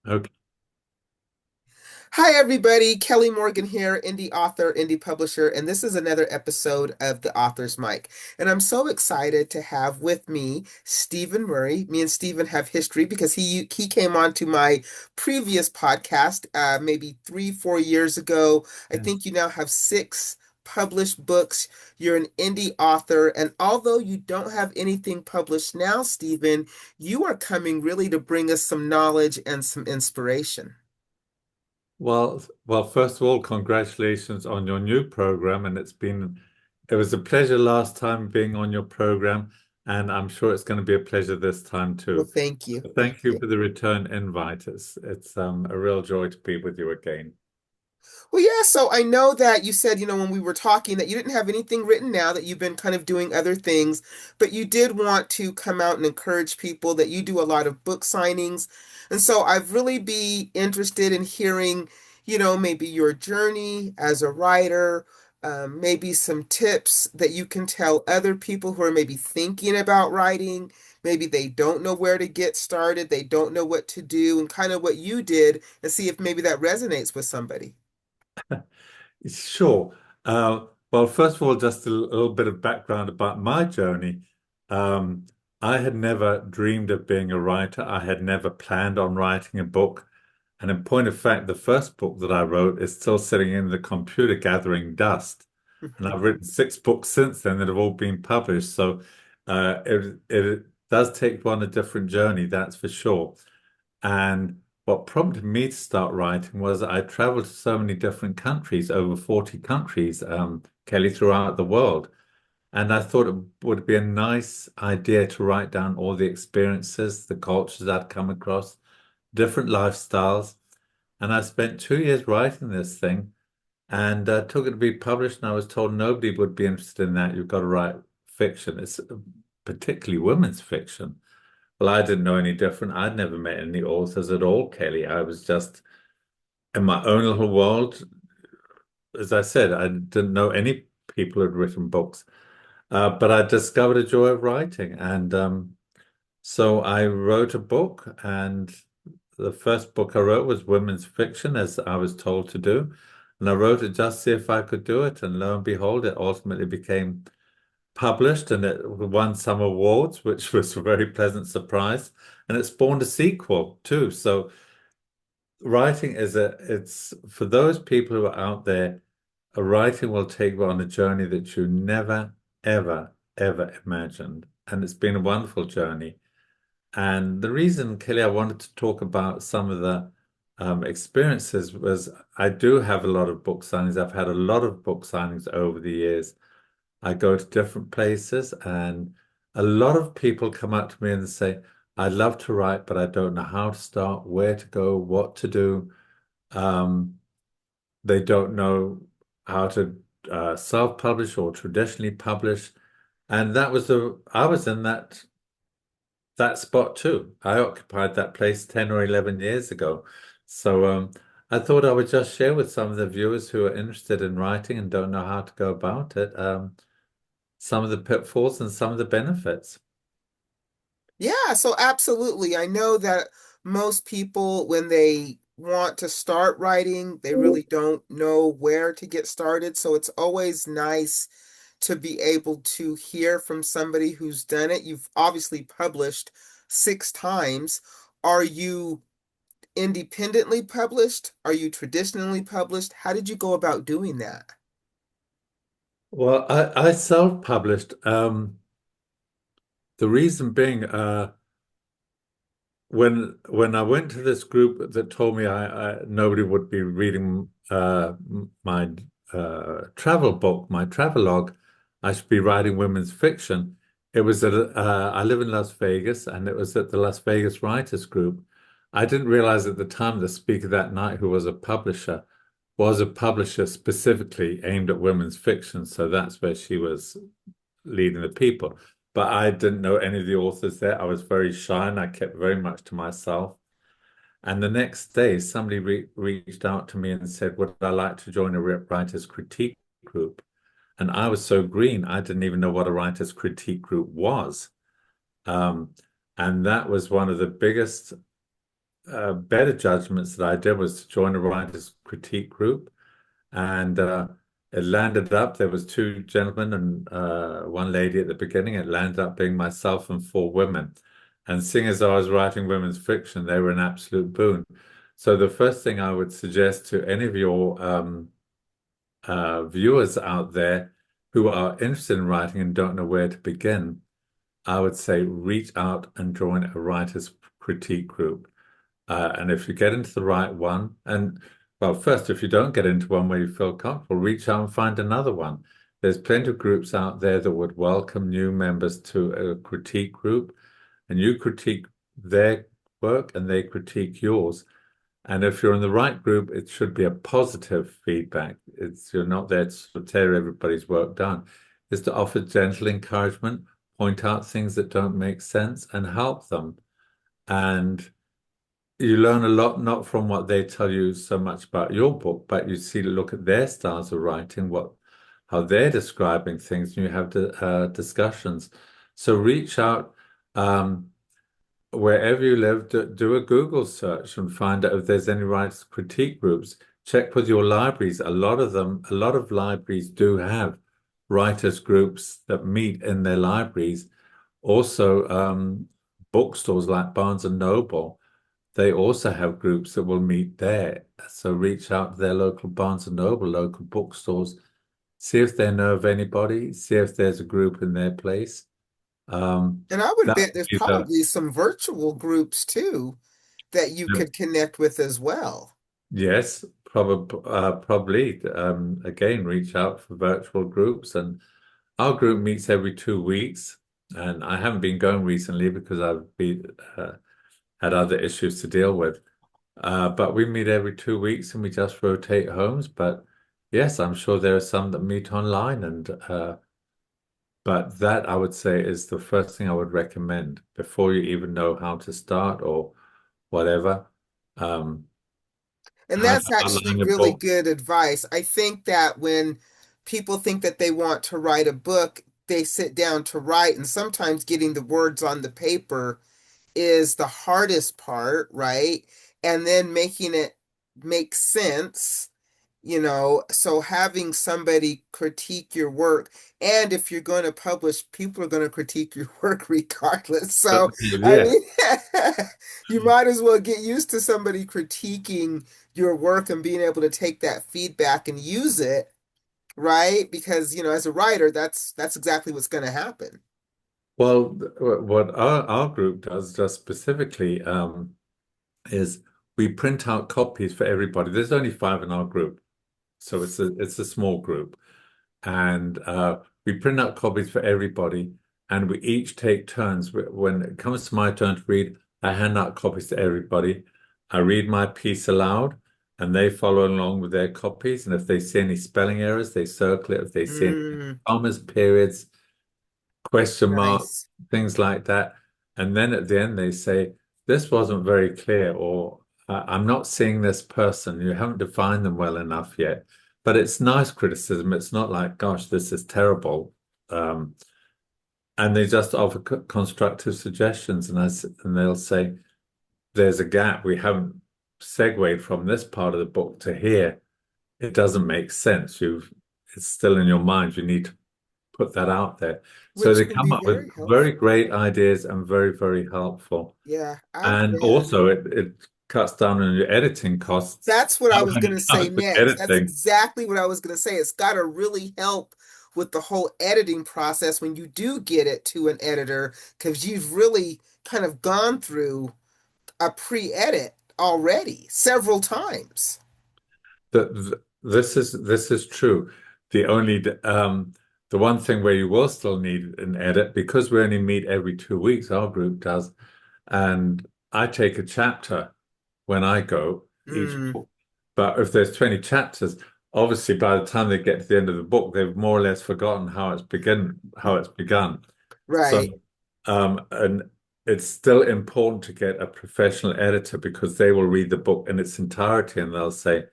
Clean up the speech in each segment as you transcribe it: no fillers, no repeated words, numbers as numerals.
Okay. Hi, everybody. Kelly Morgan here, indie author, indie publisher, and this is another episode of The Author's Mic. And I'm so excited to have with me Stephen Murray. Me and Stephen have history because he came on to my previous podcast maybe 3, 4 years ago. I Yeah. think you now have six published books. You're an indie author, and although you don't have anything published now, Stephen, you are coming really to bring us some knowledge and some inspiration. Well, first of all, congratulations on your new program. And it was a pleasure last time being on your program, and I'm sure it's going to be a pleasure this time Well, too. thank you. So Thank thank you you. for the return invite. It's a real joy to be with you again. Well, yeah, so I know that you said, when we were talking that you didn't have anything written now, that you've been kind of doing other things, but you did want to come out and encourage people that you do a lot of book signings. And so I'd really be interested in hearing, maybe your journey as a writer, maybe some tips that you can tell other people who are maybe thinking about writing. Maybe they don't know where to get started, they don't know what to do, and kind of what you did, and see if maybe that resonates with somebody. Sure. Well, first of all, just a little bit of background about my journey. Um, I had never dreamed of being a writer. I had never planned on writing a book. And in point of fact, the first book that I wrote is still sitting in the computer gathering dust. And I've written six books since then that have all been published. So it does take one a different journey, that's for sure. And what prompted me to start writing was I traveled to so many different countries, over 40 countries, Kelly, throughout the world. And I thought it would be a nice idea to write down all the experiences, the cultures I'd come across, different lifestyles. And I spent 2 years writing this thing and took it to be published. And I was told nobody would be interested in that. You've got to write fiction. It's particularly women's fiction. Well, I didn't know any different. I'd never met any authors at all, Kelly. I was just in my own little world. As I said, I didn't know any people who'd written books, but I discovered a joy of writing. And so I wrote a book, and the first book I wrote was women's fiction, as I was told to do. And I wrote it just to see if I could do it. And lo and behold, it ultimately became published and it won some awards, which was a very pleasant surprise. And it spawned a sequel too. So writing it's for those people who are out there, a writing will take you on a journey that you never, ever, ever imagined. And it's been a wonderful journey. And the reason, Kelly, I wanted to talk about some of the experiences was I do have a lot of book signings. I've had a lot of book signings over the years. I go to different places, and a lot of people come up to me and say, I'd love to write, but I don't know how to start, where to go, what to do. Um, they don't know how to self-publish or traditionally publish. And I was in that spot too. I occupied that place 10 or 11 years ago. So I thought I would just share with some of the viewers who are interested in writing and don't know how to go about it. Some of the pitfalls and some of the benefits. Yeah, so absolutely. I know that most people, when they want to start writing, they really don't know where to get started. So it's always nice to be able to hear from somebody who's done it. You've obviously published six times. Are you independently published? Are you traditionally published? How did you go about doing that? Well, I self-published. The reason being, when I went to this group that told me nobody would be reading my travel book, my travelogue, I should be writing women's fiction. It was I live in Las Vegas, and it was at the Las Vegas Writers Group. I didn't realize at the time the speaker that night, who was a publisher specifically aimed at women's fiction. So that's where she was leading the people. But I didn't know any of the authors there. I was very shy and I kept very much to myself. And the next day, somebody reached out to me and said, would I like to join a writer's critique group? And I was so green, I didn't even know what a writer's critique group was. Um, and that was one of the biggest better judgments that I did was to join a writers' critique group, and it landed up. There was two gentlemen and one lady at the beginning. It landed up being myself and four women. And seeing as I was writing women's fiction, they were an absolute boon. So the first thing I would suggest to any of your viewers out there who are interested in writing and don't know where to begin, I would say reach out and join a writers' critique group. And if you get into the right one, and well, first, if you don't get into one where you feel comfortable, reach out and find another one. There's plenty of groups out there that would welcome new members to a critique group, and you critique their work and they critique yours. And if you're in the right group, it should be a positive feedback. You're not there to sort of tear everybody's work down. It's to offer gentle encouragement, point out things that don't make sense, and help them. And you learn a lot, not from what they tell you so much about your book, but you see, look at their styles of writing, how they're describing things, and you have discussions. So reach out wherever you live, do a Google search and find out if there's any writers' critique groups. Check with your libraries. A lot of libraries do have writers' groups that meet in their libraries. Also, bookstores like Barnes and Noble, they also have groups that will meet there. So reach out to their local Barnes and Noble, local bookstores, see if they know of anybody, see if there's a group in their place. And I would That bet would there's be the probably some virtual groups too that you could connect with as well. yes, probably. Again, reach out for virtual groups, and our group meets every 2 weeks. And I haven't been going recently because had other issues to deal with. But we meet every 2 weeks and we just rotate homes. But yes, I'm sure there are some that meet online, and but that I would say is the first thing I would recommend before you even know how to start or whatever. Um, And how to that's actually outline a really book. good advice. I think that when people think that they want to write a book, they sit down to write, and sometimes getting the words on the paper is the hardest part, right? And then making it make sense, so having somebody critique your work, and if you're going to publish, people are going to critique your work regardless. So, I Yeah. mean, you might as well get used to somebody critiquing your work and being able to take that feedback and use it, right? Because, as a writer, that's exactly what's going to happen. Well, what our group does just specifically is we print out copies for everybody. There's only five in our group, so it's a small group, and we print out copies for everybody, and we each take turns. When it comes to my turn to read, I hand out copies to everybody. I read my piece aloud, and they follow along with their copies. And if they see any spelling errors, they circle it. If they see any Mm, commas, periods, question mark, nice. things like that. And then at the end, they say, this wasn't very clear, or I'm not seeing this person. You haven't defined them well enough yet. But it's nice criticism. It's not like, gosh, this is terrible. Um, and they just offer constructive suggestions. And they'll say, there's a gap. We haven't segued from this part of the book to here. It doesn't make sense. It's still in your mind. You need to put that out there. So Which they can come be up with very very helpful. great ideas and very, very helpful. Yeah, I And bet. also it cuts down on your editing costs. That's what I was When going it to say comes to next. That's editing, exactly what I was going to say. It's got to really help with the whole editing process when you do get it to an editor, because you've really kind of gone through a pre-edit already several times. this is true. The only the one thing where you will still need an edit, because we only meet every 2 weeks, our group does, and I take a chapter when I go each Mm, book. But if there's 20 chapters, obviously by the time they get to the end of the book, they've more or less forgotten how it's begun. So right. and it's still important to get a professional editor because they will read the book in its entirety and they'll say,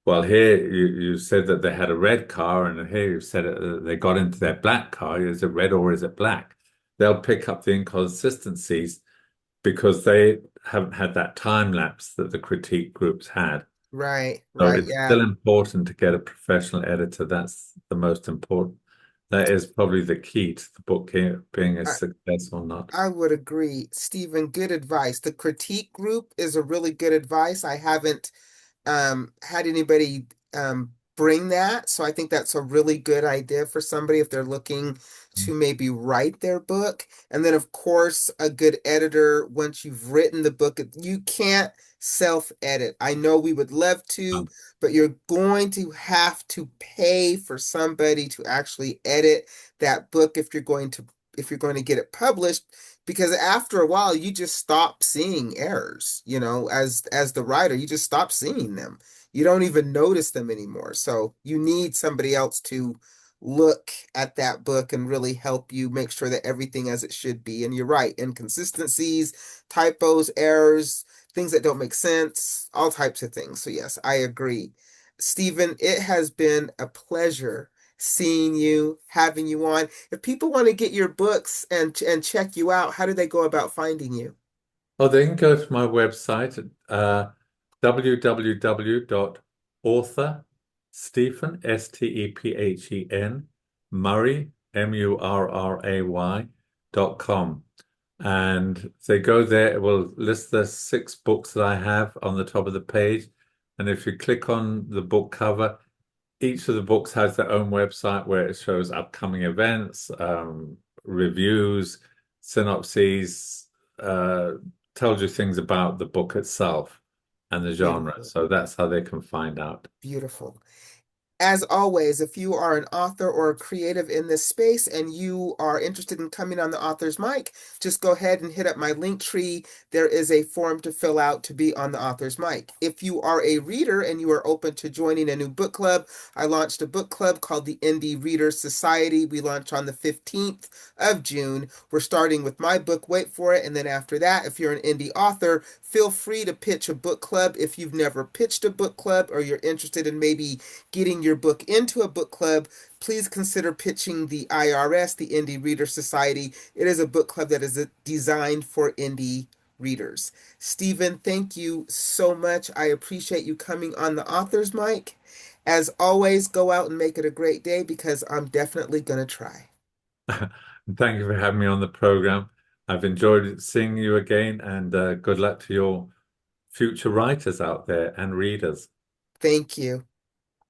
well, here you said that they had a red car, and here you said they got into their black car. Is it red or is it black? They'll pick up the inconsistencies because they haven't had that time lapse that the critique groups had. Right, So right, it's yeah. still important to get a professional editor. That's the most important. That is probably the key to the book being a I, success or not. I would agree. Stephen, good advice. The critique group is a really good advice. I haven't had anybody bring that. So I think that's a really good idea for somebody if they're looking to maybe write their book. And then, of course, a good editor, once you've written the book, you can't self-edit. I know we would love to, Um, but you're going to have to pay for somebody to actually edit that book if you're going to get it published because after a while you just stop seeing errors, as the writer you just stop seeing them. You don't even notice them anymore, so you need somebody else to look at that book and really help you make sure that everything as it should be. And you're right, inconsistencies, typos, errors, things that don't make sense, all types of things. So yes, I agree. Stephen, it has been a pleasure seeing you, having you on. If people want to get your books and check you out, how do they go about finding you? Oh, they can go to my website at www.authorstephen, Stephen, Murray, Murray.com. And they go there, it will list the 6 books that I have on the top of the page. And if you click on the book cover, each of the books has their own website where it shows upcoming events, reviews, synopses, tells you things about the book itself and the genre. Beautiful, So that's how they can find out. beautiful. As always, if you are an author or a creative in this space and you are interested in coming on the author's mic, just go ahead and hit up my link tree. There is a form to fill out to be on the author's mic. If you are a reader and you are open to joining a new book club, I launched a book club called the Indie Reader Society. We launch on the 15th of June. We're starting with my book, wait for it. And then after that, if you're an indie author, feel free to pitch a book club. If you've never pitched a book club or you're interested in maybe getting your book into a book club, please consider pitching the IRS, the Indie Reader Society. It is a book club that is designed for indie readers. Stephen, thank you so much. I appreciate you coming on the author's mic. As always, go out and make it a great day because I'm definitely going to try. Thank you for having me on the program. I've enjoyed seeing you again, and good luck to your future writers out there and readers. Thank you.